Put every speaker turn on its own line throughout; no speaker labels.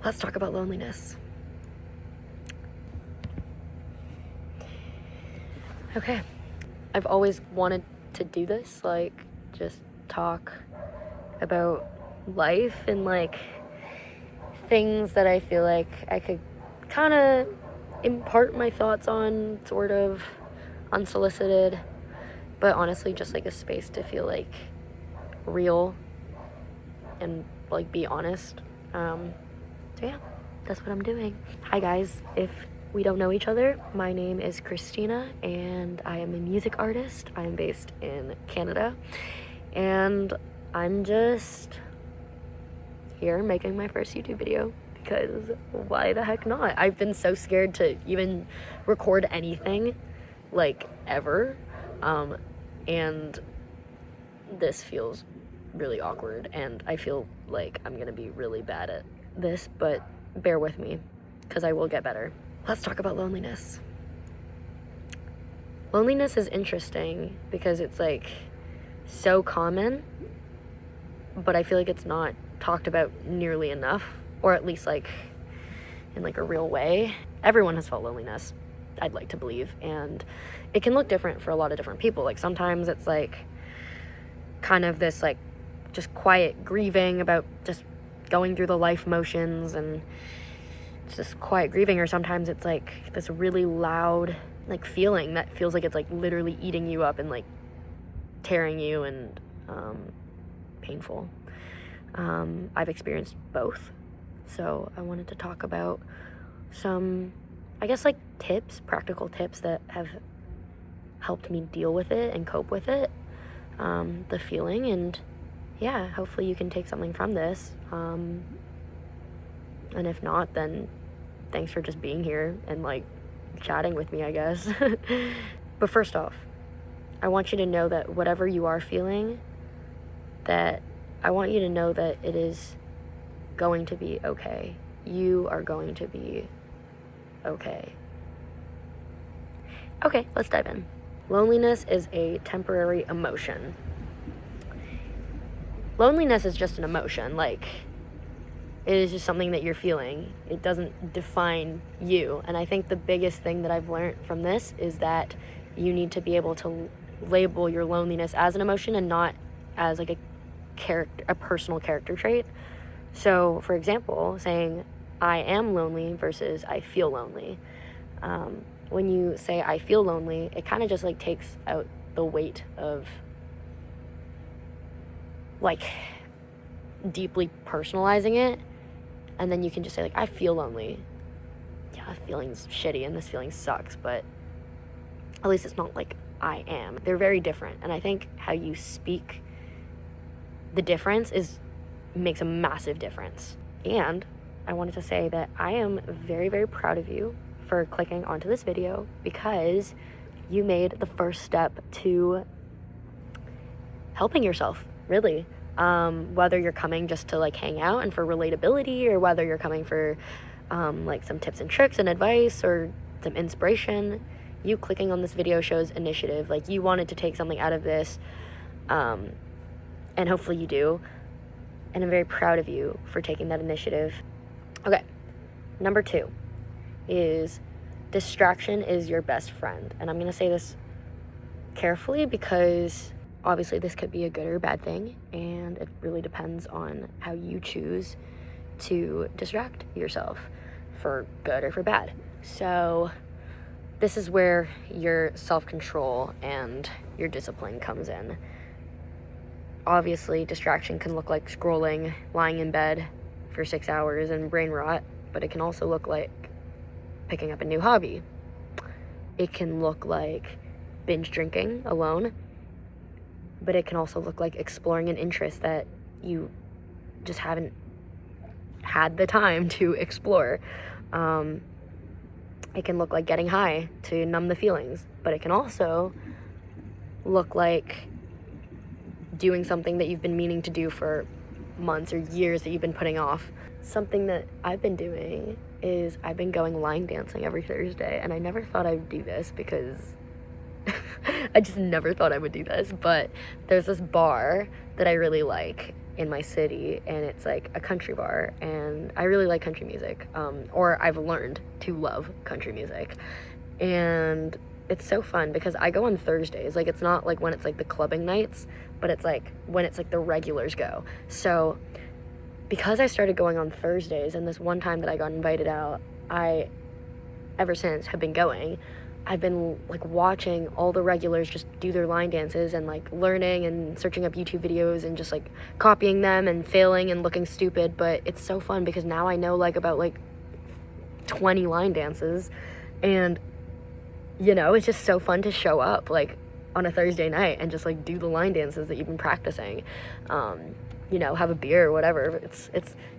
Let's talk about loneliness. Okay, I've always wanted to do this, like, just talk about life and, like, things that I feel like I could kind of impart my thoughts on, sort of unsolicited, but honestly just, like, a space to feel, like, real and, like, be honest. So yeah, that's what I'm doing. Hi guys, if we don't know each other, my name is Christina and I am a music artist. I am based in Canada and I'm just here making my first YouTube video because why the heck not? I've been so scared to even record anything, like, ever, and this feels really awkward and I feel like I'm gonna be really bad at this, but bear with me because I will get better. Let's talk about loneliness. Loneliness is interesting because it's, like, so common, but I feel like it's not talked about nearly enough, or at least, like, in, like, a real way. Everyone has felt loneliness, I'd like to believe, and it can look different for a lot of different people. Like, sometimes it's, like, kind of this, like, just quiet grieving about just going through the life motions, and it's just quiet grieving, or sometimes it's, like, this really loud, like, feeling that feels like it's, like, literally eating you up and, like, tearing you, and painful. I've experienced both, so I wanted to talk about some, I guess, like, tips, practical tips that have helped me deal with it and cope with it, the feeling, and yeah, hopefully you can take something from this, and if not, then thanks for just being here and, like, chatting with me, I guess. But first off, I want you to know that whatever you are feeling, that I want you to know that it is going to be okay. You are going to be okay. Okay, let's dive in. Loneliness is a temporary emotion. Loneliness is just an emotion, like, it is just something that you're feeling. It doesn't define you. And I think the biggest thing that I've learned from this is that you need to be able to label your loneliness as an emotion and not as, like, a personal character trait. So, for example, saying I am lonely versus I feel lonely. When you say I feel lonely, it kind of just, like, takes out the weight of, like, deeply personalizing it, and then you can just say, like, I feel lonely. Yeah, that feeling's shitty and this feeling sucks, but at least it's not like I am. They're very different, and I think how you speak the difference makes a massive difference. And I wanted to say that I am very, very proud of you for clicking onto this video because you made the first step to helping yourself, really. Whether you're coming just to, like, hang out and for relatability, or whether you're coming for like, some tips and tricks and advice or some inspiration, you clicking on this video shows initiative. Like, you wanted to take something out of this, and hopefully you do, and I'm very proud of you for taking that initiative. Okay, number 2 is distraction is your best friend. And I'm gonna say this carefully because obviously this could be a good or bad thing, and it really depends on how you choose to distract yourself, for good or for bad. So this is where your self-control and your discipline comes in. Obviously, distraction can look like scrolling, lying in bed for 6 hours and brain rot, but it can also look like picking up a new hobby. It can look like binge drinking alone, but it can also look like exploring an interest that you just haven't had the time to explore. It can look like getting high to numb the feelings, but it can also look like doing something that you've been meaning to do for months or years that you've been putting off. Something that I've been doing is I've been going line dancing every Thursday, and I never thought I would do this because I just never thought I would do this, but there's this bar that I really like, in my city, and it's like a country bar, and I really like country music, or I've learned to love country music, and it's so fun because I go on Thursdays. Like, it's not like when it's like the clubbing nights, but it's like when it's like the regulars go. So because I started going on Thursdays, and this one time that I got invited out, I ever since have been going. I've been like watching all the regulars just do their line dances, and like learning and searching up YouTube videos and just like copying them and failing and looking stupid. But it's so fun because now I know like about like 20 line dances, and you know, it's just so fun to show up like on a Thursday night and just like do the line dances that you've been practicing. You know, have a beer or whatever. It's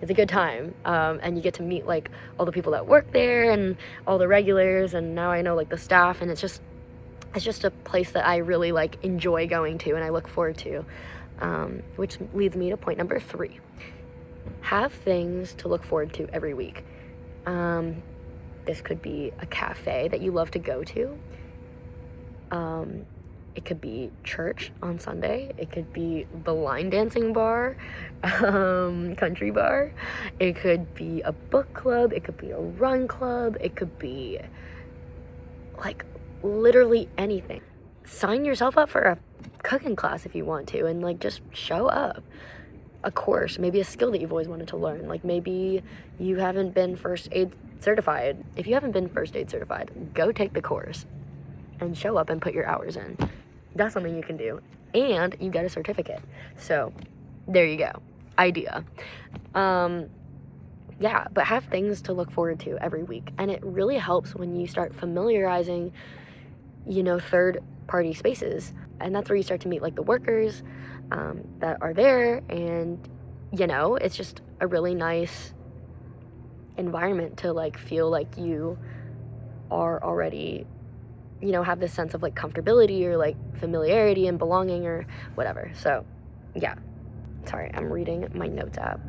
a good time, and you get to meet like all the people that work there and all the regulars, and now I know like the staff, and it's just a place that I really like enjoy going to and I look forward to, which leads me to point number 3. Have things to look forward to every week. This could be a cafe that you love to go to. It could be church on Sunday. It could be the line dancing bar, country bar. It could be a book club. It could be a run club. It could be like literally anything. Sign yourself up for a cooking class if you want to, and like just show up. A course, maybe a skill that you've always wanted to learn. Like maybe you haven't been first aid certified. If you haven't been first aid certified, go take the course and show up and put your hours in. That's something you can do, and you get a certificate. So there you go. Idea. Yeah, but have things to look forward to every week, and it really helps when you start familiarizing, you know, third party spaces, and that's where you start to meet like the workers that are there, and you know, it's just a really nice environment to like feel like you are already, you know, have this sense of like comfortability or like familiarity and belonging or whatever. So yeah, sorry, I'm reading my notes app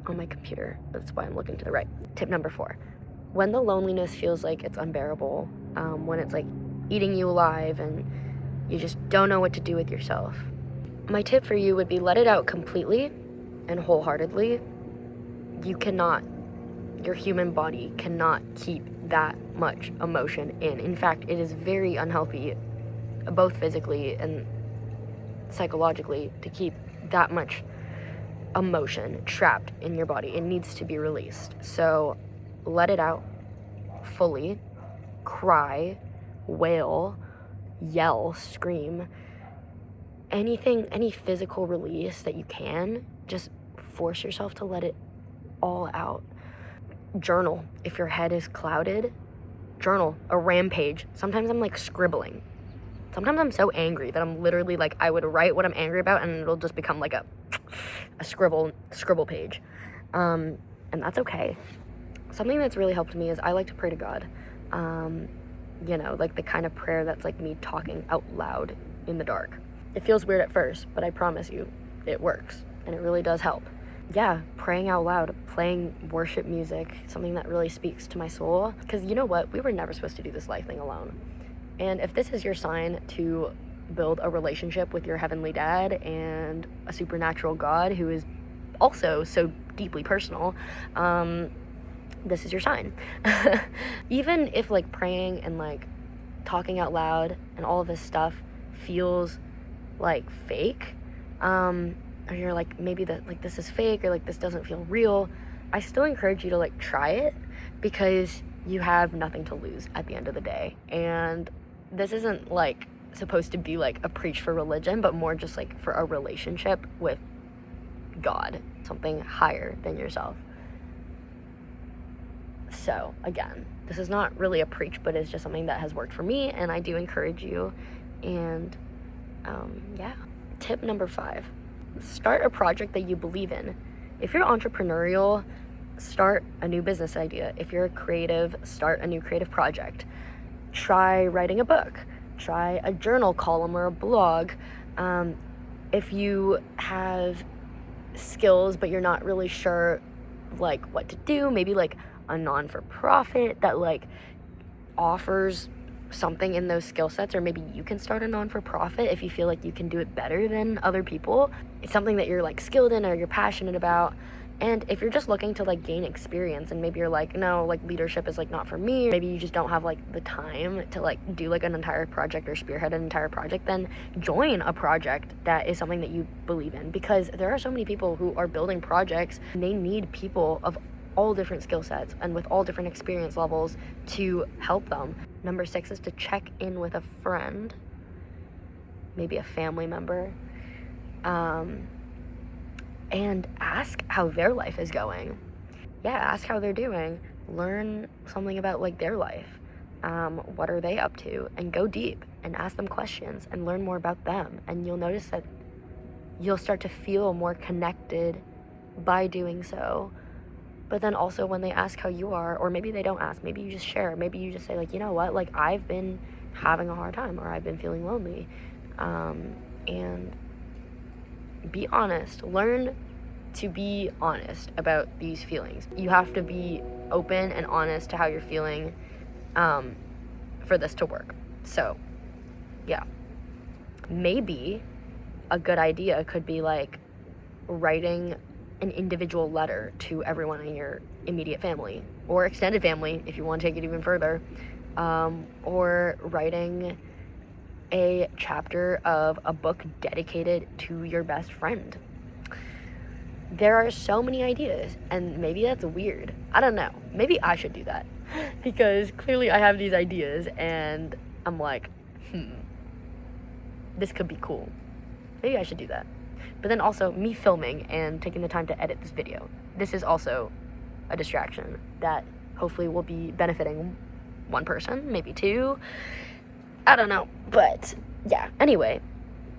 on my computer, that's why I'm looking to the right. Tip number 4: when the loneliness feels like it's unbearable, when it's like eating you alive and you just don't know what to do with yourself, my tip for you would be let it out completely and wholeheartedly. Your human body cannot keep that much emotion in. In fact, it is very unhealthy, both physically and psychologically, to keep that much emotion trapped in your body. It needs to be released. So let it out fully. Cry, wail, yell, scream. Anything, any physical release that you can, just force yourself to let it all out. Journal. If your head is clouded, journal. A rampage. Sometimes I'm like scribbling. Sometimes I'm so angry that I'm literally like, I would write what I'm angry about and it'll just become like a scribble page. And that's okay. Something that's really helped me is I like to pray to God. You know, like the kind of prayer that's like me talking out loud in the dark. It feels weird at first, but I promise you, it works, and it really does help. Yeah, praying out loud, playing worship music, something that really speaks to my soul. Because you know what? We were never supposed to do this life thing alone. And if this is your sign to build a relationship with your heavenly dad and a supernatural God who is also so deeply personal, this is your sign. Even if like praying and like talking out loud and all of this stuff feels like fake, or you're like, maybe that like this is fake, or like this doesn't feel real, I still encourage you to like try it, because you have nothing to lose at the end of the day. And this isn't like supposed to be like a preach for religion, but more just like for a relationship with God, something higher than yourself. So again, this is not really a preach, but it's just something that has worked for me, and I do encourage you. And yeah. Tip number 5: start a project that you believe in. If you're entrepreneurial, start a new business idea. If you're a creative, start a new creative project. Try writing a book. Try a journal column or a blog. If you have skills but you're not really sure like what to do, maybe like a non-for-profit that like offers something in those skill sets, or maybe you can start a non-for-profit if you feel like you can do it better than other people. It's something that you're like skilled in or you're passionate about. And if you're just looking to like gain experience and maybe you're like, no, like leadership is like not for me, maybe you just don't have like the time to like do like an entire project or spearhead an entire project, then join a project that is something that you believe in, because there are so many people who are building projects and they need people of all different skill sets and with all different experience levels to help them. Number 6 is to check in with a friend, maybe a family member, and ask how their life is going. Yeah, ask how they're doing. Learn something about like their life. What are they up to? And go deep and ask them questions and learn more about them. And you'll notice that you'll start to feel more connected by doing so. But then also when they ask how you are, or maybe they don't ask, maybe you just share, maybe you just say like, you know what, like I've been having a hard time, or I've been feeling lonely. And be honest. Learn to be honest about these feelings. You have to be open and honest to how you're feeling for this to work. So, yeah. Maybe a good idea could be like writing an individual letter to everyone in your immediate family or extended family if you want to take it even further, or writing a chapter of a book dedicated to your best friend. There are so many ideas, and maybe that's weird. I don't know. Maybe I should do that because clearly I have these ideas and I'm like, this could be cool. Maybe I should do that. But then also me filming and taking the time to edit this video. This is also a distraction that hopefully will be benefiting one person, maybe two. I don't know, but yeah. Anyway,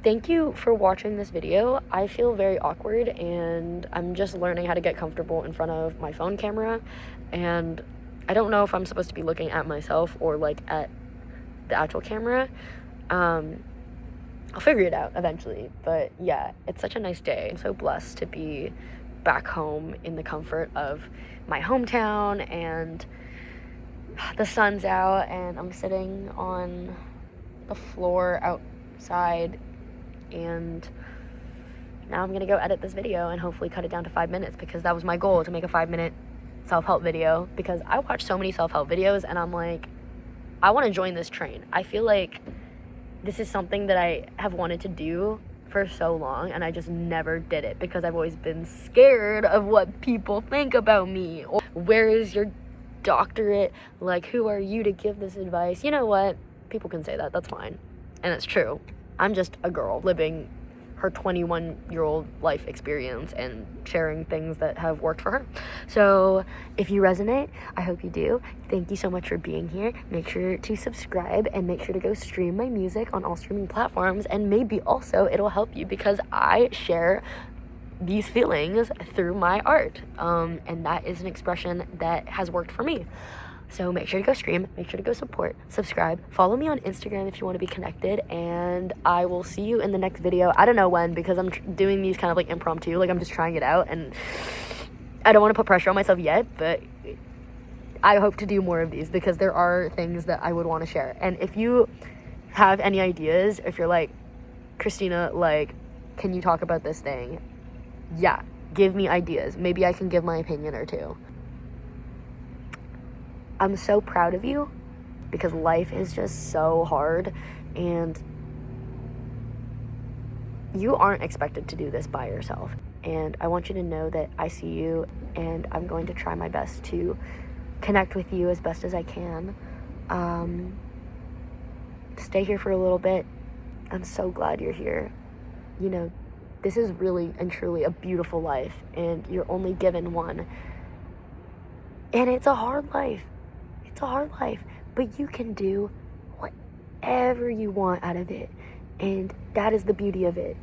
thank you for watching this video. I feel very awkward and I'm just learning how to get comfortable in front of my phone camera, and I don't know if I'm supposed to be looking at myself or like at the actual camera. I'll figure it out eventually, but yeah, it's such a nice day. I'm so blessed to be back home in the comfort of my hometown, and the sun's out and I'm sitting on the floor outside, and now I'm gonna go edit this video and hopefully cut it down to 5 minutes, because that was my goal, to make a 5-minute self-help video, because I watch so many self-help videos and I'm like, I want to join this train. I feel like this is something that I have wanted to do for so long and I just never did it because I've always been scared of what people think about me. Or, where is your doctorate? Like, who are you to give this advice? You know what? People can say that. That's fine. And it's true. I'm just a girl living her 21-year-old life experience and sharing things that have worked for her. So if you resonate, I hope you do. Thank you so much for being here. Make sure to subscribe and make sure to go stream my music on all streaming platforms, and maybe also it'll help you because I share these feelings through my art, and that is an expression that has worked for me. So make sure to go stream, make sure to go support, subscribe, follow me on Instagram if you want to be connected, and I will see you in the next video. I don't know when, because I'm doing these kind of like impromptu, like I'm just trying it out, and I don't want to put pressure on myself yet, but I hope to do more of these because there are things that I would want to share. And if you have any ideas, if you're like, Christina, like, can you talk about this thing? Yeah, give me ideas. Maybe I can give my opinion or two. I'm so proud of you because life is just so hard and you aren't expected to do this by yourself. And I want you to know that I see you and I'm going to try my best to connect with you as best as I can. Stay here for a little bit. I'm so glad you're here. You know, this is really and truly a beautiful life and you're only given one. And it's a hard life. It's a hard life, but you can do whatever you want out of it, and that is the beauty of it.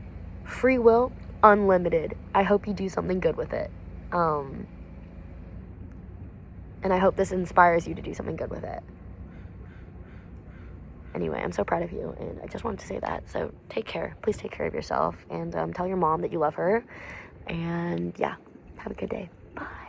Free will, unlimited. I hope you do something good with it, and I hope this inspires you to do something good with it. Anyway, I'm so proud of you, and I just wanted to say that. So take care. Please take care of yourself, and tell your mom that you love her, and yeah, have a good day. Bye.